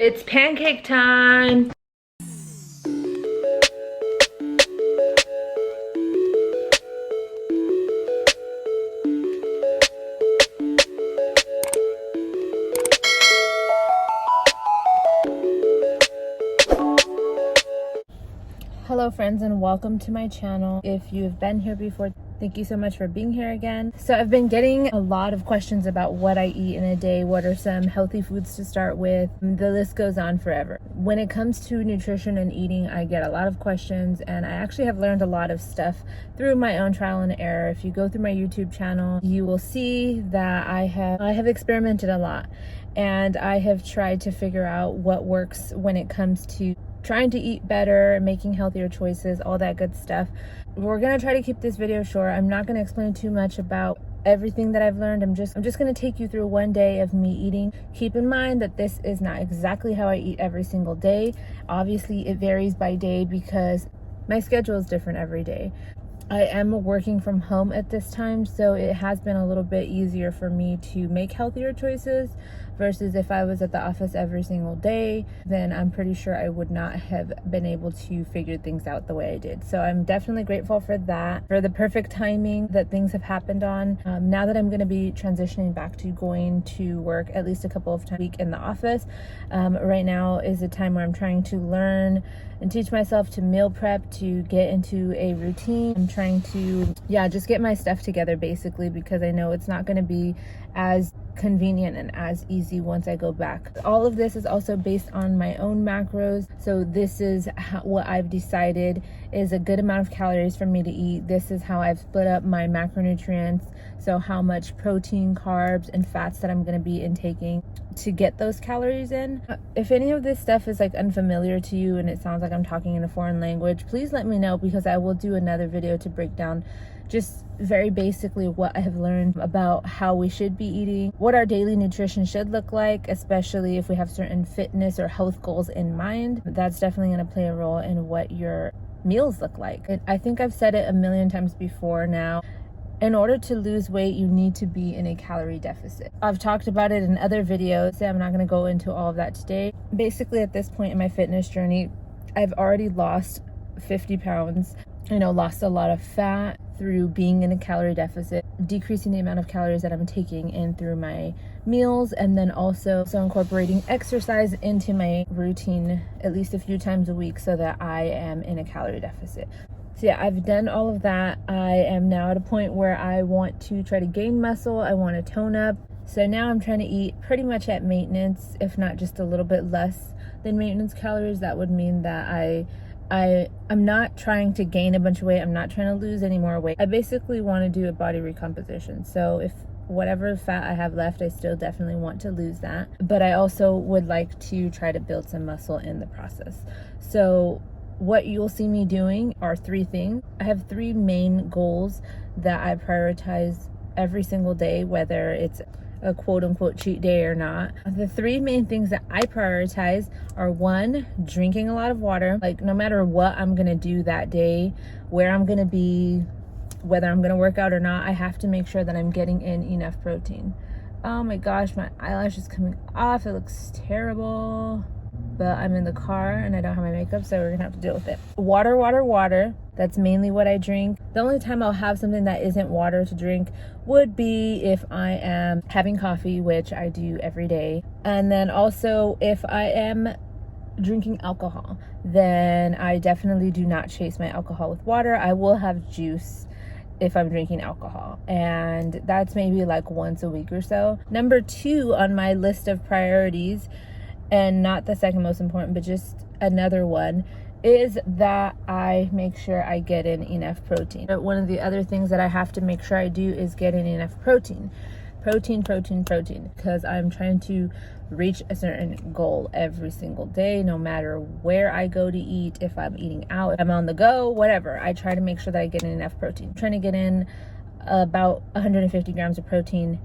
It's pancake time. Hello friends, and welcome to my channel. If you've been here before, thank you so much for being here again. So I've been getting a lot of questions about what I eat in a day, what are some healthy foods to start with. The list goes on forever. When it comes to nutrition and eating, I get a lot of questions, and I actually have learned a lot of stuff through my own trial and error. If you go through my YouTube channel, you will see that I have experimented a lot, and I have tried to figure out what works when it comes to trying to eat better, making healthier choices, all that good stuff. We're gonna try to keep this video short. I'm not gonna explain too much about everything that I've learned. I'm just gonna take you through one day of me eating. Keep in mind that this is not exactly how I eat every single day. Obviously it varies by day because my schedule is different every day. I am working from home at this time, so it has been a little bit easier for me to make healthier choices versus if I was at the office every single day, then I'm pretty sure I would not have been able to figure things out the way I did. So I'm definitely grateful for that, for the perfect timing that things have happened on. Now that I'm going to be transitioning back to going to work at least a couple of times a week in the office, right now is a time where I'm trying to learn and teach myself to meal prep, to get into a routine. I'm trying to, just get my stuff together basically, because I know it's not going to be as convenient and as easy once I go back. All of this is also based on my own macros. So this is what I've decided is a good amount of calories for me to eat. This is how I've split up my macronutrients. So how much protein, carbs, and fats that I'm going to be intaking to get those calories in. If any of this stuff is like unfamiliar to you and it sounds like I'm talking in a foreign language, please let me know, because I will do another video to break down just very basically what I have learned about how we should be eating, what our daily nutrition should look like, especially if we have certain fitness or health goals in mind. That's definitely going to play a role in what your meals look like. I think I've said it a million times before now. In order to lose weight, you need to be in a calorie deficit. I've talked about it in other videos. I'm not going to go into all of that today. Basically, at this point in my fitness journey, I've already lost 50 pounds. Lost a lot of fat through being in a calorie deficit, decreasing the amount of calories that I'm taking in through my meals, and then also incorporating exercise into my routine at least a few times a week so that I am in a calorie deficit. So I've done all of that. I am now at a point where I want to try to gain muscle. I want to tone up. So now I'm trying to eat pretty much at maintenance, if not just a little bit less than maintenance calories. That would mean that I'm not trying to gain a bunch of weight. I'm not trying to lose any more weight. I basically want to do a body recomposition. So if whatever fat I have left, I still definitely want to lose that. But I also would like to try to build some muscle in the process. So what you'll see me doing are three things. I have three main goals that I prioritize every single day, whether it's a quote-unquote cheat day or not. The three main things that I prioritize are: one, drinking a lot of water. Like, no matter what I'm gonna do that day, where I'm gonna be, whether I'm gonna work out or not, I have to make sure that I'm getting in enough protein. Oh my gosh, my eyelash is coming off. It looks terrible. But I'm in the car and I don't have my makeup, so we're gonna have to deal with it. Water, water, water. That's mainly what I drink. The only time I'll have something that isn't water to drink would be if I am having coffee, which I do every day. And then also if I am drinking alcohol, then I definitely do not chase my alcohol with water. I will have juice if I'm drinking alcohol, and that's maybe like once a week or so. Number two on my list of priorities, and not the second most important, but just another one, is that I make sure I get in enough protein. But one of the other things that I have to make sure I do is get in enough protein. Protein, because I'm trying to reach a certain goal every single day, no matter where I go to eat. If I'm eating out, if I'm on the go, whatever, I try to make sure that I get in enough protein. I'm trying to get in about 150 grams of protein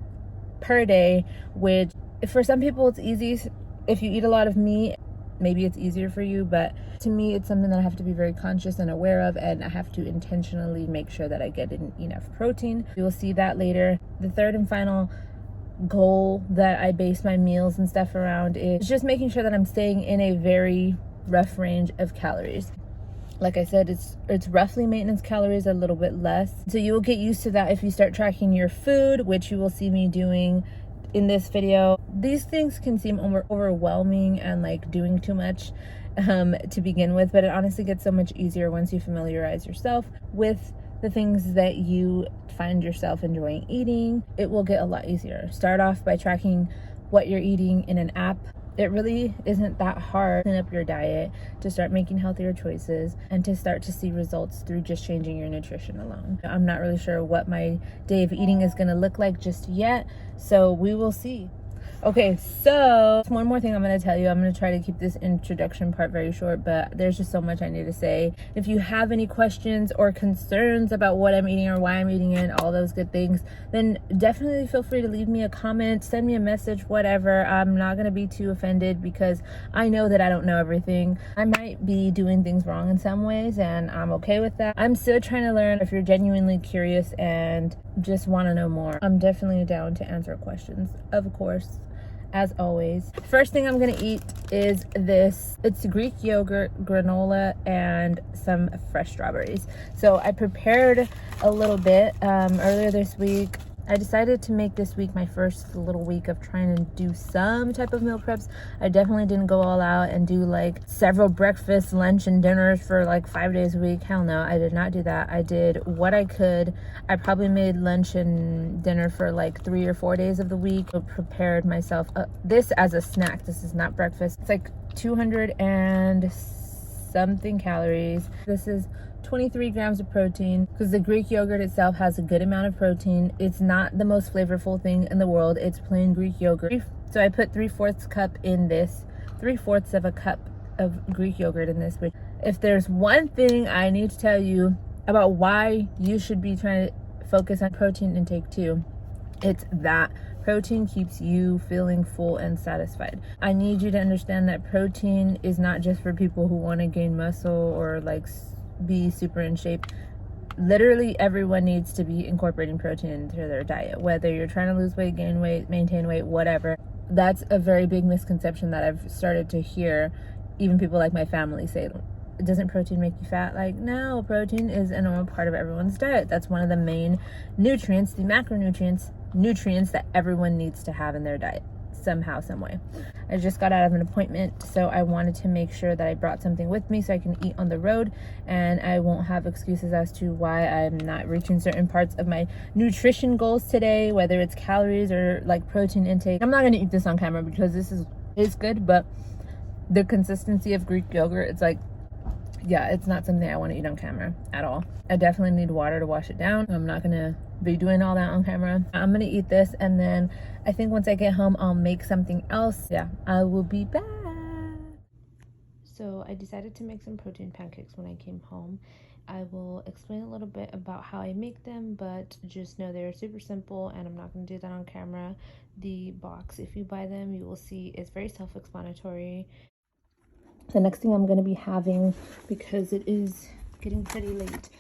per day, which for some people it's easy. If you eat a lot of meat, maybe it's easier for you, but to me it's something that I have to be very conscious and aware of, and I have to intentionally make sure that I get in enough protein. You will see that later. The third and final goal that I base my meals and stuff around is just making sure that I'm staying in a very rough range of calories. Like I said, it's roughly maintenance calories, a little bit less. So you will get used to that if you start tracking your food, which you will see me doing in this video. These things can seem overwhelming and like doing too much to begin with, but it honestly gets so much easier once you familiarize yourself with the things that you find yourself enjoying eating. It will get a lot easier. Start off by tracking what you're eating in an app. It really isn't that hard to clean up your diet, to start making healthier choices, and to start to see results through just changing your nutrition alone. I'm not really sure what my day of eating is going to look like just yet, so we will see. Okay, so one more thing I'm going to tell you. I'm going to try to keep this introduction part very short, but there's just so much I need to say. If you have any questions or concerns about what I'm eating or why I'm eating it, all those good things, then definitely feel free to leave me a comment, send me a message, whatever. I'm not going to be too offended because I know that I don't know everything. I might be doing things wrong in some ways, and I'm okay with that. I'm still trying to learn. If you're genuinely curious and just want to know more, I'm definitely down to answer questions, of course. As always, first thing I'm gonna eat is this. It's Greek yogurt, granola, and some fresh strawberries. So I prepared a little bit earlier this week. I decided to make this week my first little week of trying to do some type of meal preps. I definitely didn't go all out and do like several breakfasts, lunch, and dinners for like 5 days a week. Hell no, I did not do that. I did what I could. I probably made lunch and dinner for like 3 or 4 days of the week. I prepared myself this as a snack. This is not breakfast. It's like 200 and something calories. This is 23 grams of protein because the Greek yogurt itself has a good amount of protein. It's not the most flavorful thing in the world. It's plain Greek yogurt. So I put 3/4 cup in this, 3/4 of a cup of Greek yogurt in this. If there's one thing I need to tell you about why you should be trying to focus on protein intake too, it's that protein keeps you feeling full and satisfied. I need you to understand that protein is not just for people who want to gain muscle or like be super in shape. Literally everyone needs to be incorporating protein into their diet, whether you're trying to lose weight, gain weight, maintain weight, whatever. That's a very big misconception that I've started to hear even people like my family say. Doesn't protein make you fat? Like, no, protein is a normal part of everyone's diet. That's one of the main nutrients, the macronutrients, nutrients that everyone needs to have in their diet somehow, some way. I just got out of an appointment, so I wanted to make sure that I brought something with me so I can eat on the road and I won't have excuses as to why I'm not reaching certain parts of my nutrition goals today, whether it's calories or like protein intake. I'm not going to eat this on camera because this is good, but the consistency of Greek yogurt, it's like, yeah, it's not something I want to eat on camera at all. I definitely need water to wash it down. I'm not gonna be doing all that on camera. I'm gonna eat this, and then I think once I get home, I'll make something else. Yeah, I will be back. So I decided to make some protein pancakes when I came home. I will explain a little bit about how I make them, but just know they're super simple, and I'm not going to do that on camera. The box, if you buy them, you will see it's very self-explanatory. The next thing I'm going to be having, because it is getting pretty late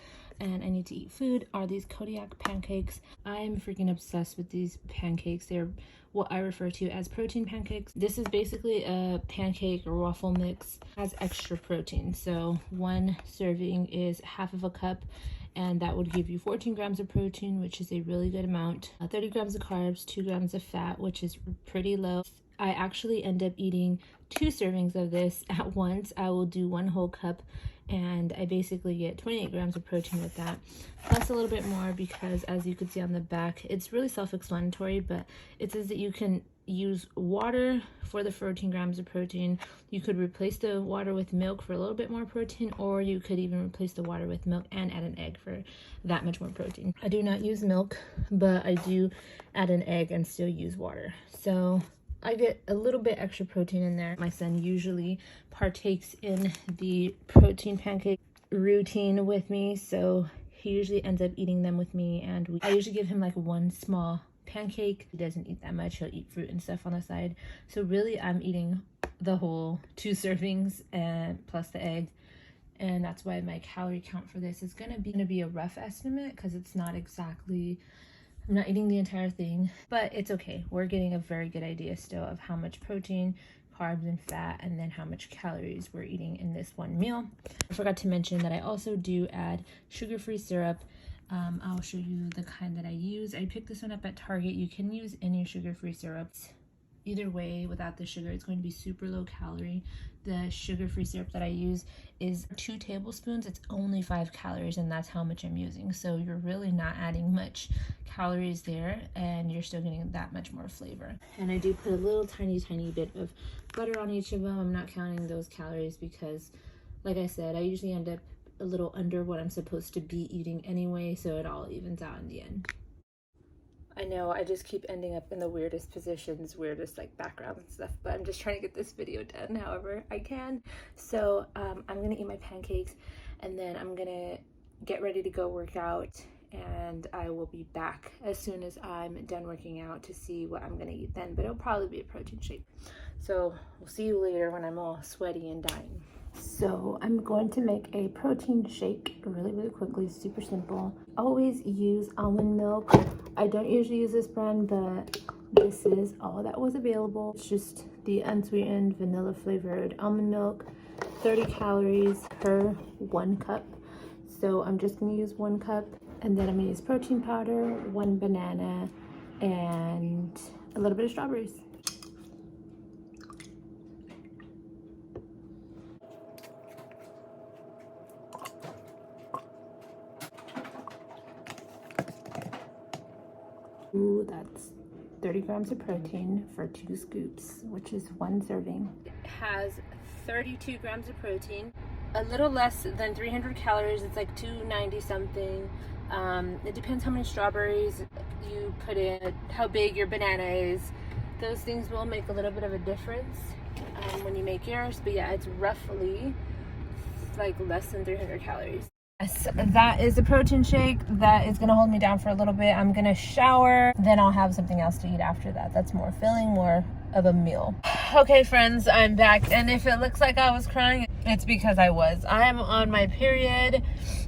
and I need to eat food, are these Kodiak pancakes. I'm freaking obsessed with these pancakes. They're what I refer to as protein pancakes. This is basically a pancake or waffle mix. It has extra protein. So one serving is half of a cup, and that would give you 14 grams of protein, which is a really good amount. 30 grams of carbs, 2 grams of fat, which is pretty low. I actually end up eating 2 servings of this at once. I will do 1 whole cup, and I basically get 28 grams of protein with that, plus a little bit more because, as you can see on the back, it's really self-explanatory, but it says that you can use water for the 14 grams of protein. You could replace the water with milk for a little bit more protein, or you could even replace the water with milk and add an egg for that much more protein. I do not use milk, but I do add an egg and still use water. So I get a little bit extra protein in there. My son usually partakes in the protein pancake routine with me, so he usually ends up eating them with me, and I usually give him like 1 small pancake. He doesn't eat that much. He'll eat fruit and stuff on the side. So really I'm eating the whole 2 servings and plus the egg, and that's why my calorie count for this is gonna be a rough estimate because it's not exactly I'm not eating the entire thing, but it's okay. We're getting a very good idea still of how much protein, carbs, and fat, and then how much calories we're eating in this one meal. I forgot to mention that I also do add sugar-free syrup. I'll show you the kind that I use. I picked this one up at Target. You can use any sugar-free syrups. Either way, without the sugar, it's going to be super low calorie. The sugar-free syrup that I use is 2 tablespoons. It's only 5 calories, and that's how much I'm using. So you're really not adding much calories there, and you're still getting that much more flavor. And I do put a little tiny bit of butter on each of them. I'm not counting those calories because, like I said, I usually end up a little under what I'm supposed to be eating anyway, so it all evens out in the end. I know I just keep ending up in the weirdest positions, weirdest like backgrounds and stuff, but I'm just trying to get this video done however I can. So I'm gonna eat my pancakes and then I'm gonna get ready to go work out, and I will be back as soon as I'm done working out to see what I'm gonna eat then, but it'll probably be a protein shake. So we'll see you later when I'm all sweaty and dying. So I'm going to make a protein shake really quickly, super simple. Always use almond milk. I don't usually use this brand, but this is all that was available. It's just the unsweetened vanilla flavored almond milk, 30 calories per 1 cup. So I'm just gonna use 1 cup, and then I'm gonna use protein powder, 1 banana, and a little bit of strawberries. Ooh, that's 30 grams of protein for 2 scoops, which is 1 serving. It has 32 grams of protein, a little less than 300 calories. It's like 290 something. It depends how many strawberries you put in, how big your banana is. Those things will make a little bit of a difference when you make yours, but yeah, it's roughly like less than 300 calories. Yes, that is a protein shake. That is gonna hold me down for a little bit. I'm gonna shower, then I'll have something else to eat after that. That's more filling, more of a meal. Okay friends, I'm back, and if it looks like I was crying, it's because I was. I am on my period.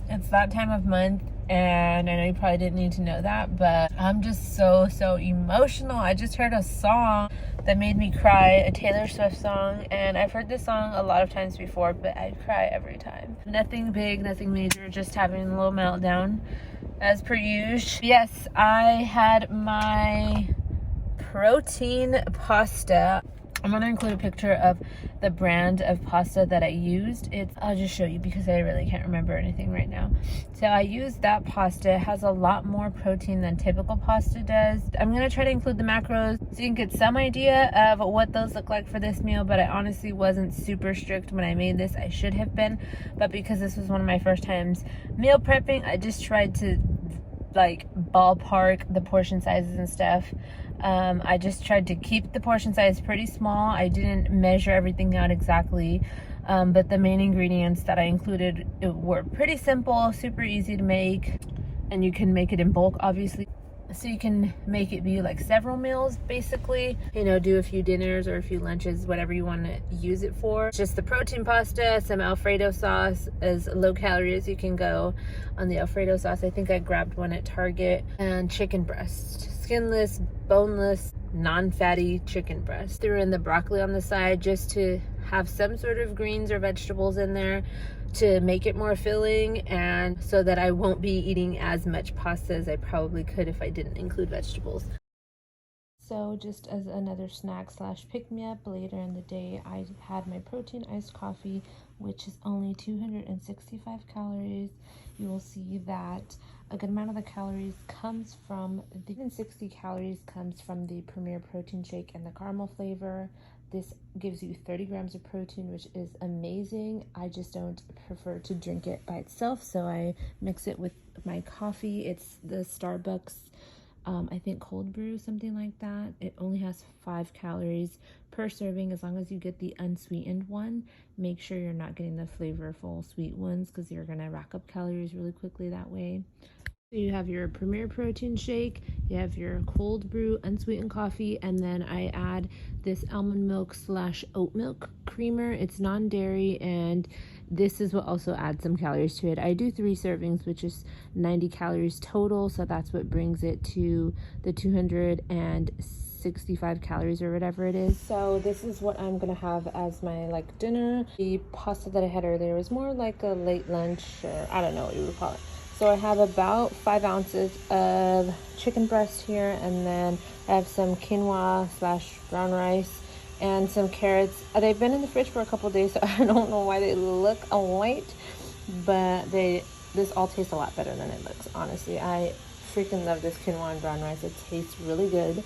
It's that time of month, and I know you probably didn't need to know that, but I'm just so emotional. I just heard a song that made me cry, a Taylor Swift song, and I've heard this song a lot of times before, but I cry every time. Nothing big, nothing major, just having a little meltdown as per usual. Yes, I had my protein pasta. I'm gonna include a picture of the brand of pasta that I used. I'll just show you because I really can't remember anything right now. So I used that pasta. It has a lot more protein than typical pasta does. I'm gonna try to include the macros so you can get some idea of what those look like for this meal, but I honestly wasn't super strict when I made this. I should have been, but because this was one of my first times meal prepping, I just tried to like ballpark the portion sizes and stuff. I just tried to keep the portion size pretty small. I didn't measure everything out exactly, but the main ingredients that I included were pretty simple, super easy to make, and you can make it in bulk obviously. So you can make it be like several meals basically, you know, do a few dinners or a few lunches, whatever you want to use it for. Just the protein pasta, some Alfredo sauce, as low calorie as you can go on the Alfredo sauce. I think I grabbed one at Target, and chicken breast, skinless, boneless, non-fatty chicken breast. Threw in the broccoli on the side just to have some sort of greens or vegetables in there to make it more filling, and so that I won't be eating as much pasta as I probably could if I didn't include vegetables. So just as another snack slash pick-me-up later in the day, I had my protein iced coffee, which is only 265 calories. You will see that a good amount of the calories comes from the 60 calories comes from the Premier Protein Shake and the caramel flavor. This gives you 30 grams of protein, which is amazing. I just don't prefer to drink it by itself, so I mix it with my coffee. It's the Starbucks, I think cold brew, something like that. It only has 5 calories per serving as long as you get the unsweetened one. Make sure you're not getting the flavorful sweet ones because you're gonna rack up calories really quickly that way. So you have your Premier Protein Shake, you have your cold brew unsweetened coffee, and then I add this almond milk slash oat milk creamer. It's non-dairy and this is what also adds some calories to it. I do 3 servings, which is 90 calories total, so that's what brings it to the 265 calories or whatever it is. So this is what I'm gonna have as my like dinner. The pasta that I had earlier was more like a late lunch, or I don't know what you would call it. So I have about 5 ounces of chicken breast here, and then I have some quinoa / brown rice and some carrots. They've been in the fridge for a couple days, so I don't know why they look white, but this all tastes a lot better than it looks, honestly. I freaking love this quinoa and brown rice. It tastes really good,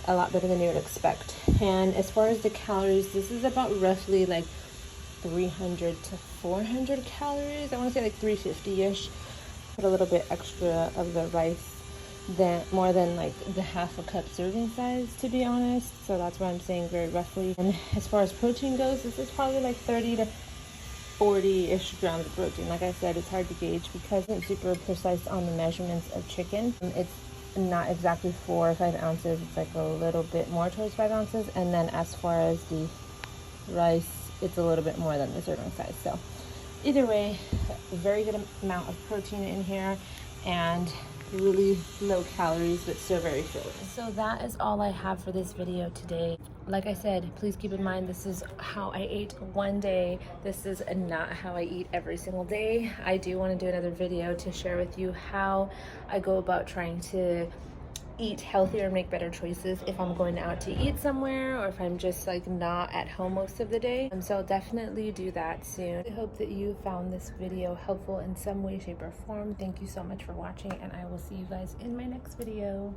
a lot better than you would expect. And as far as the calories, this is about roughly like 300 to 400 calories. I want to say like 350-ish. Put a little bit extra of the rice, more than like the half a cup serving size, to be honest. So that's why I'm saying very roughly. And as far as protein goes, this is probably like 30 to 40-ish grams of protein. Like I said, it's hard to gauge because it's super precise on the measurements of chicken. It's not exactly 4 or 5 ounces. It's like a little bit more towards 5 ounces. And then as far as the rice, it's a little bit more than the serving size. So either way, a very good amount of protein in here and really low calories, but still very filling. So that is all I have for this video today. Like I said, please keep in mind this is how I ate one day. This is not how I eat every single day. I do want to do another video to share with you how I go about trying to eat healthier and make better choices if I'm going out to eat somewhere, or if I'm just like not at home most of the day. So I'll definitely do that soon. I hope that you found this video helpful in some way, shape, or form. Thank you so much for watching, and I will see you guys in my next video.